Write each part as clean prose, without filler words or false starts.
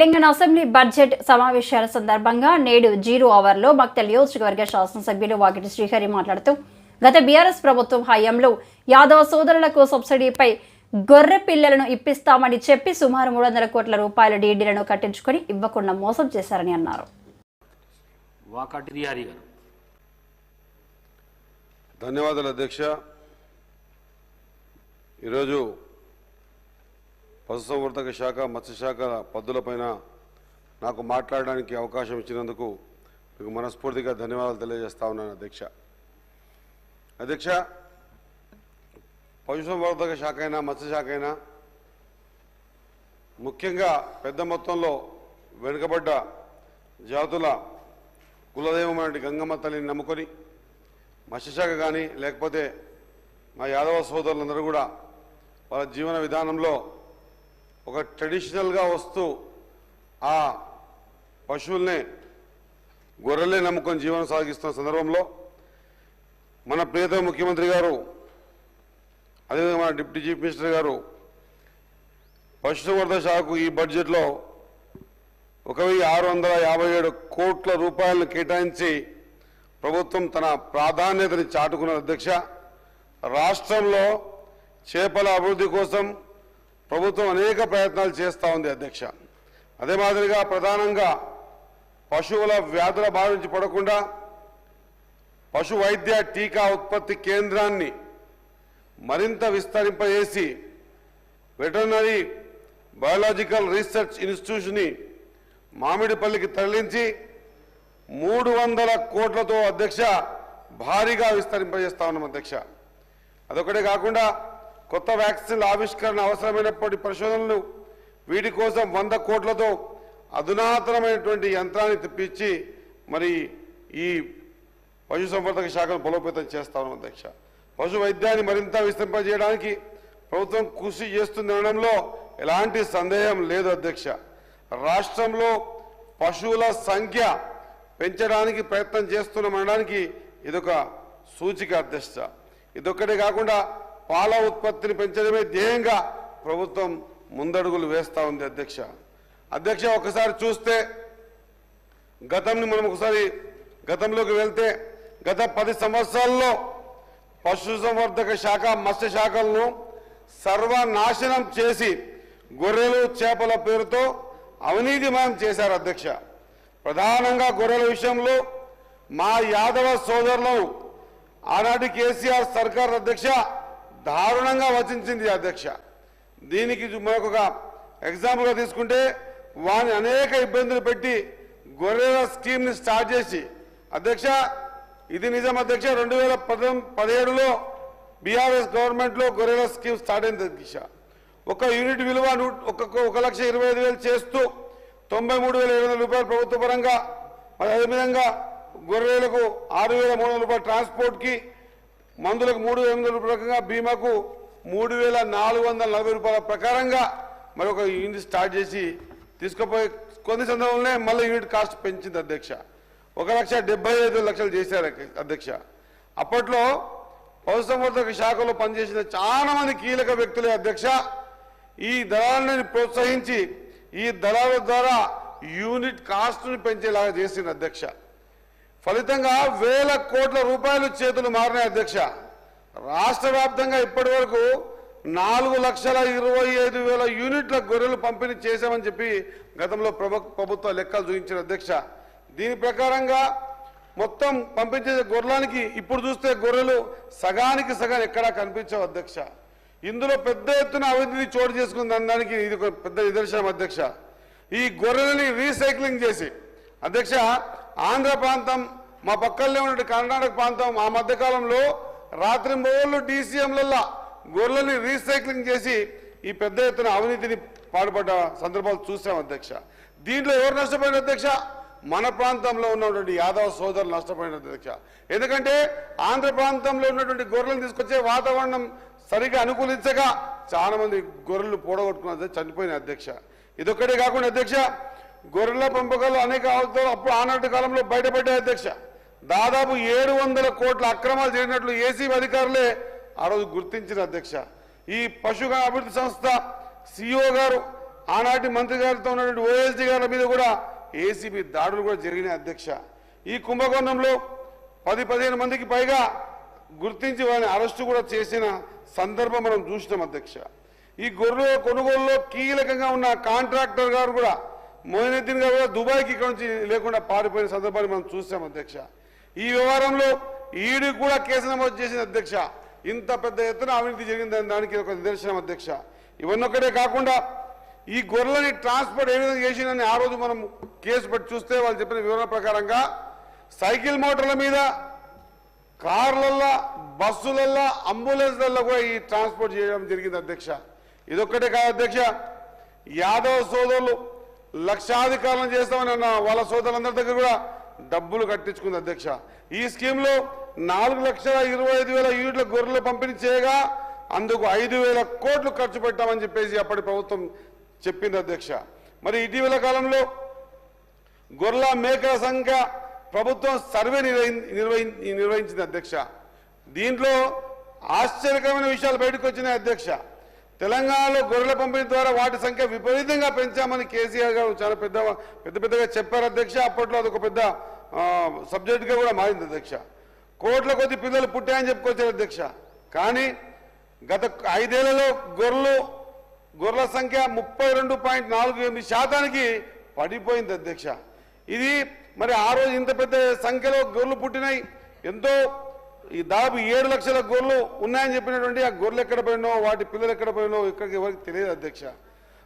Telangana assembly budget సమావేశాల సందర్భంగా నేడు 0 అవర్లో మక్తల్ నియోజకవర్గ శాసనసభ్యులు వాకిటి శ్రీహరి మాట్లాడుతూ గత బీఆర్ఎస్ ప్రభుత్వం హయాంలో యాదవ సోదరులకు సబ్సిడీపై గొర్రె పిల్లలను ఇప్పిస్తామని చెప్పి సుమారు 300 కోట్ల రూపాయల డీడీలను కట్టించుకొని ఇవ్వకుండా మోసం చేశారని అన్నారు. ధన్యవాదాలు అధ్యక్ష. ఈరోజు పశుసంవర్ధక శాఖ మత్స్యశాఖ పద్ధతులపైన నాకు మాట్లాడడానికి అవకాశం ఇచ్చినందుకు మీకు మనస్ఫూర్తిగా ధన్యవాదాలు తెలియజేస్తా ఉన్నాను అధ్యక్ష. పశుసంవర్ధక శాఖ అయినా మత్స్యశాఖ అయినా ముఖ్యంగా పెద్ద మొత్తంలో వెనుకబడ్డ జాతుల కులదైవమైన గంగమ్మ తల్లిని నమ్ముకొని మత్స్యశాఖ కానీ లేకపోతే మా యాదవ సోదరులందరూ కూడా వాళ్ళ జీవన విధానంలో ఒక ట్రెడిషనల్గా వస్తూ ఆ పశువుల్నే గొర్రెలే నమ్ముకొని జీవనం సాగిస్తున్న సందర్భంలో మన ప్రియతమ ముఖ్యమంత్రి గారు అదేవిధంగా మన డిప్యూటీ చీఫ్ మినిస్టర్ గారు పశుసంవర్ధక శాఖకు ఈ బడ్జెట్లో 1,657 కోట్ల రూపాయలను కేటాయించి ప్రభుత్వం తన ప్రాధాన్యతని చాటుకున్న అధ్యక్ష. రాష్ట్రంలో చేపల అభివృద్ధి కోసం ప్రభుత్వం అనేక ప్రయత్నాలు చేస్తూ ఉంది అధ్యక్ష. అదే మాదిరిగా ప్రధానంగా పశువుల వ్యాధుల బారి నుంచి పడకుండా పశు వైద్య టీకా ఉత్పత్తి కేంద్రాన్ని మరింత విస్తరింపజేసి వెటర్నరీ బయాలజికల్ రీసెర్చ్ ఇన్స్టిట్యూట్ని మామిడిపల్లికి తరలించి 300 కోట్లతో అధ్యక్ష భారీగా విస్తరింపజేస్తా ఉన్నాం అధ్యక్ష. అదొకటే కాకుండా కొత్త వ్యాక్సిన్ల ఆవిష్కరణ అవసరమైనప్పటి పరిశోధనలు వీటి కోసం 100 కోట్లతో అధునాతనమైనటువంటి యంత్రాన్ని తెప్పించి మరి ఈ పశుసంవర్ధక శాఖను బలోపేతం చేస్తా ఉన్నాం అధ్యక్ష. పశు వైద్యాన్ని మరింత విస్తరింపజేయడానికి ప్రభుత్వం కృషి చేస్తుందనడంలో ఎలాంటి సందేహం లేదు అధ్యక్ష. రాష్ట్రంలో పశువుల సంఖ్య పెంచడానికి ప్రయత్నం చేస్తున్నామనడానికి ఇదొక సూచిక అధ్యక్ష. ఇదొక్కటే కాకుండా పాల ఉత్పత్తిని పెంచడమే ధ్యేయంగా ప్రభుత్వం ముందడుగులు వేస్తూ ఉంది అధ్యక్ష. ఒకసారి చూస్తే గతంలోకి వెళ్తే గత 10 సంవత్సరాల్లో పశుసంవర్ధక శాఖ మత్స్యశాఖలను సర్వనాశనం చేసి గొర్రెలు చేపల పేరుతో అవినీతిమయం చేశారు అధ్యక్ష. ప్రధానంగా గొర్రెల విషయంలో మా యాదవ సోదరులను ఆనాటి కేసీఆర్ సర్కార్ అధ్యక్ష దారుణంగా వచించింది అధ్యక్ష. దీనికి మరొక ఎగ్జాంపుల్గా తీసుకుంటే వారిని అనేక ఇబ్బందులు పెట్టి గొర్రెల స్కీమ్ని స్టార్ట్ చేసి అధ్యక్ష ఇది నిజం అధ్యక్ష 2017లో బీఆర్ఎస్ గవర్నమెంట్లో గొర్రెల స్కీమ్ స్టార్ట్ అయింది అధ్యక్ష. ఒక యూనిట్ విలువ 1,25,000 చేస్తూ 93,700 రూపాయలు ప్రభుత్వ పరంగా మరి అదేవిధంగా గొర్రెలకు 6,300 రూపాయలు ట్రాన్స్పోర్ట్కి మందులకు 3,800 రూపాయల రకంగా బీమాకు 3,440 రూపాయల ప్రకారంగా మరి ఒక యూనిట్ స్టార్ట్ చేసి తీసుకుపోయి కొన్ని సందర్భంలోనే మళ్ళీ యూనిట్ కాస్ట్ పెంచింది అధ్యక్ష. 1,75,00,000 చేశారు అధ్యక్ష. అప్పట్లో పశుసంవర్ధక శాఖలో పనిచేసిన చాలా మంది కీలక వ్యక్తులే అధ్యక్ష ఈ దళాలను ప్రోత్సహించి ఈ దళాల ద్వారా యూనిట్ కాస్ట్ని పెంచేలాగా చేసింది అధ్యక్ష. ఫలితంగా 1,000 కోట్ల రూపాయలు చేతులు మారినాయి అధ్యక్ష. రాష్ట్ర వ్యాప్తంగా ఇప్పటి వరకు 4,25,000 యూనిట్ల గొర్రెలు పంపిణీ చేశామని చెప్పి గతంలో ప్రభుత్వ లెక్కలు చూపించిన అధ్యక్ష. దీని ప్రకారంగా మొత్తం పంపించే గొర్రెలకి ఇప్పుడు చూస్తే గొర్రెలు సగానికి సగం ఎక్కడా కనిపించవు అధ్యక్ష. ఇందులో పెద్ద ఎత్తున అవినీతి చోటు చేసుకున్న దానికి ఇది ఒక పెద్ద నిదర్శనం అధ్యక్ష. ఈ గొర్రెలని రీసైక్లింగ్ చేసి అధ్యక్ష ఆంధ్ర ప్రాంతం మా పక్కనే ఉన్న కర్ణాటక ప్రాంతం ఆ మధ్యకాలంలో రాత్రింబోళ్ళు DCMలలో గొర్రెలని రీసైక్లింగ్ చేసి ఈ పెద్ద ఎత్తున అవినీతిని పాల్పడ్డ సందర్భాలు చూసాం అధ్యక్ష. దీంట్లో ఎవరు నష్టపోయిన అధ్యక్ష మన ప్రాంతంలో ఉన్నటువంటి యాదవ సోదరులు నష్టపోయిన అధ్యక్ష. ఎందుకంటే ఆంధ్ర ప్రాంతంలో ఉన్నటువంటి గొర్రెలను తీసుకొచ్చే వాతావరణం సరిగా అనుకూలించగా చాలా మంది గొర్రెలు పోడగొట్టుకున్న చనిపోయిన అధ్యక్ష. ఇదొక్కటే కాకుండా అధ్యక్ష గొర్రెల పెంపకాలు అనేక అప్పుడు ఆనాటి కాలంలో బయటపడ్డాయి అధ్యక్ష. దాదాపు 700 కోట్ల అక్రమాలు జరిగినట్లు ఏసీబీ అధికారులే ఆ రోజు గుర్తించిన అధ్యక్ష. ఈ పశుగణ అభివృద్ధి సంస్థ CEO గారు ఆనాటి మంత్రి గారితో ఉన్నటువంటి ఓఎస్డీ గారి మీద కూడా ఏసీబీ దాడులు కూడా జరిగినాయి అధ్యక్ష. ఈ కుంభకోణంలో 10-15 మందికి పైగా గుర్తించి వారిని అరెస్టు కూడా చేసిన సందర్భం మనం చూసినాం అధ్యక్ష. ఈ గొర్రెల కొనుగోలులో కీలకంగా ఉన్న కాంట్రాక్టర్ గారు కూడా మొయినుద్దీన్ గారు కూడా దుబాయ్కి ఇక్కడ నుంచి లేకుండా పారిపోయిన సందర్భాన్ని మనం చూసాం అధ్యక్ష. ఈ వ్యవహారంలో ఈడీ కూడా కేసు నమోదు చేసింది అధ్యక్ష. ఇంత పెద్ద ఎత్తున అవినీతి జరిగిందని దానికి ఒక నిదర్శనం అధ్యక్ష. ఇవన్నొక్కటే కాకుండా ఈ గొర్రెలని ట్రాన్స్పోర్ట్ ఏ విధంగా చేసిందని ఆ రోజు మనం కేసు పెట్టి చూస్తే వాళ్ళు చెప్పిన వివరణ ప్రకారంగా సైకిల్ మోటార్ల మీద, కార్లల్లో, బస్సులల్లో, అంబులెన్స్లలో కూడా ఈ ట్రాన్స్పోర్ట్ చేయడం జరిగింది అధ్యక్ష. ఇదొక్కటే కాదు అధ్యక్ష, యాదవ్ సోదరులు లక్షాధికారులను చేస్తామని అన్న వాళ్ళ సోదరులందరి దగ్గర కూడా డబ్బులు కట్టించుకుంది అధ్యక్ష. ఈ స్కీమ్లో 4,25,000 యూనిట్ల గొర్రెలు పంపిణీ చేయగా అందుకు 5,000 కోట్లు ఖర్చు పెట్టామని చెప్పేసి అప్పటి ప్రభుత్వం చెప్పింది అధ్యక్ష. మరి ఇటీవల కాలంలో గొర్రెల మేకల సంఖ్య ప్రభుత్వం సర్వే నిర్వహించింది అధ్యక్ష. దీంట్లో ఆశ్చర్యకరమైన విషయాలు బయటకు వచ్చినాయి అధ్యక్ష. తెలంగాణలో గొర్రెల పంపిణీ ద్వారా వాటి సంఖ్య విపరీతంగా పెంచామని కేసీఆర్ గారు చాలా పెద్దగా చెప్పారు అధ్యక్ష. అప్పట్లో అదొక పెద్ద సబ్జెక్టుగా కూడా మారింది అధ్యక్ష. కోట్ల కొద్ది పిల్లలు పుట్టాయని చెప్పుకొచ్చారు అధ్యక్ష. కానీ గత 5 ఏళ్లలో గొర్రెల సంఖ్య 32.48% పడిపోయింది అధ్యక్ష. ఇది మరి ఆ రోజు ఇంత పెద్ద సంఖ్యలో గొర్రెలు పుట్టినాయి, ఎంతో ఈ దాదాపు 7 లక్షల గొర్రెలు ఉన్నాయని చెప్పినటువంటి ఆ గొర్రెలు ఎక్కడ పోయినో, వాటి పిల్లలు ఎక్కడ పోయినో ఇక్కడికి ఎవరికి తెలియదు అధ్యక్ష.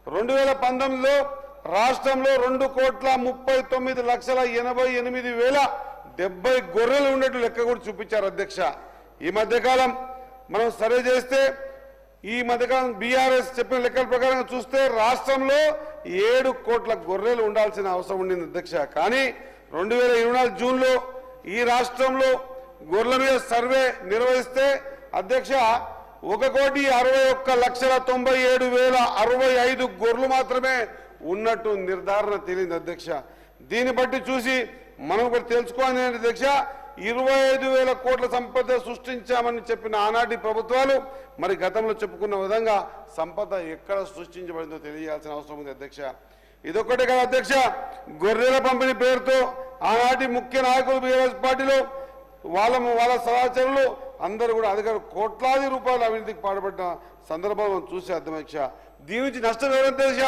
2019లో రాష్ట్రంలో 2,39,88,070 గొర్రెలు ఉన్నట్టు లెక్క కూడా చూపించారు అధ్యక్ష. ఈ మధ్యకాలం మనం సర్వే చేస్తే ఈ మధ్యకాలం బీఆర్ఎస్ చెప్పిన లెక్కల ప్రకారంగా చూస్తే రాష్ట్రంలో 7 కోట్ల గొర్రెలు ఉండాల్సిన అవసరం ఉండింది అధ్యక్ష. కానీ 2024 జూన్లో ఈ రాష్ట్రంలో గొర్రెల మీద సర్వే నిర్వహిస్తే అధ్యక్ష 1,61,97,065 గొర్రెలు మాత్రమే ఉన్నట్టు నిర్ధారణ తేలింది అధ్యక్ష. దీన్ని బట్టి చూసి మనం కూడా తెలుసుకోవాలి అధ్యక్ష, 25,000 కోట్ల సంపద సృష్టించామని చెప్పిన ఆనాటి ప్రభుత్వాలు మరి గతంలో చెప్పుకున్న విధంగా సంపద ఎక్కడ సృష్టించబడిందో తెలియాల్సిన అవసరం ఉంది అధ్యక్ష. ఇదొక్కటే కదా అధ్యక్ష, గొర్రెల పంపిణీ పేరుతో ఆనాటి ముఖ్య నాయకులు బీఆర్ఎస్ పార్టీలో వాళ్ళ సహచరులు అందరూ కూడా అధికారులు కోట్లాది రూపాయల అవినీతికి పాల్పడ్డ సందర్భం మనం చూసే అధ్యక్ష. దీని నుంచి నష్టం ఎవరైనా అధ్యక్ష,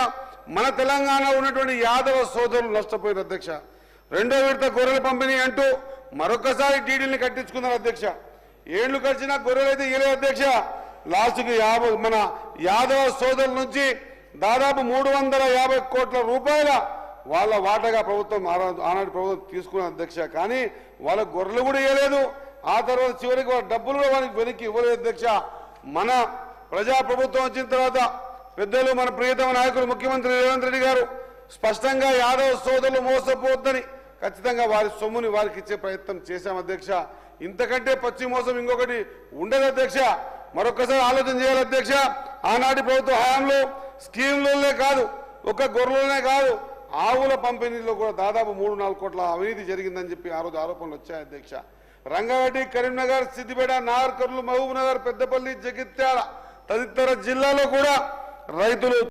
మన తెలంగాణ ఉన్నటువంటి యాదవ సోదరులు నష్టపోయిన అధ్యక్ష. 2వ విడత గొర్రెల పంపిణీ అంటూ మరొకసారి టీడీని కట్టించుకున్నారు అధ్యక్ష. ఏళ్లు గడిచినా గొర్రెలు అయితే ఇయలేదు అధ్యక్ష. లాస్ట్కి మన యాదవ సోదరుల నుంచి దాదాపు 350 కోట్ల రూపాయల వాళ్ళ వాటగా ప్రభుత్వం ఆనాటి ప్రభుత్వం తీసుకున్న అధ్యక్ష. కానీ వాళ్ళ గొర్రెలు కూడా ఇవ్వలేదు. ఆ తర్వాత చివరికి వాళ్ళ డబ్బులు కూడా వాళ్ళకి వెనక్కి ఇవ్వలేదు అధ్యక్ష. మన ప్రజాప్రభుత్వం వచ్చిన తర్వాత పెద్దలు మన ప్రియతమ నాయకులు ముఖ్యమంత్రి రేవంత్ రెడ్డి గారు స్పష్టంగా యాదవ సోదరులు మోసపోవద్దని ఖచ్చితంగా వారి సొమ్ముని వారికి ఇచ్చే ప్రయత్నం చేశాం అధ్యక్ష. ఇంతకంటే పచ్చి మోసం ఇంకొకటి ఉండదు అధ్యక్ష. మరొకసారి ఆలోచన చేయాలి అధ్యక్ష. ఆనాటి ప్రభుత్వ హయాంలో స్కీమ్లనే కాదు, ఒక గొర్రెలనే కాదు, ఆవుల పంపిణీలో కూడా దాదాపు 3-4 కోట్ల అవినీతి జరిగిందని చెప్పి ఆ రోజు ఆరోపణలు వచ్చాయి అధ్యక్ష. రంగారెడ్డి, కరీంనగర్, సిద్దిపేట, నాగర్ కర్నూలు, మహబూబ్ నగర్, పెద్దపల్లి, జగిత్యాల తదితర జిల్లాలో కూడా రైతులు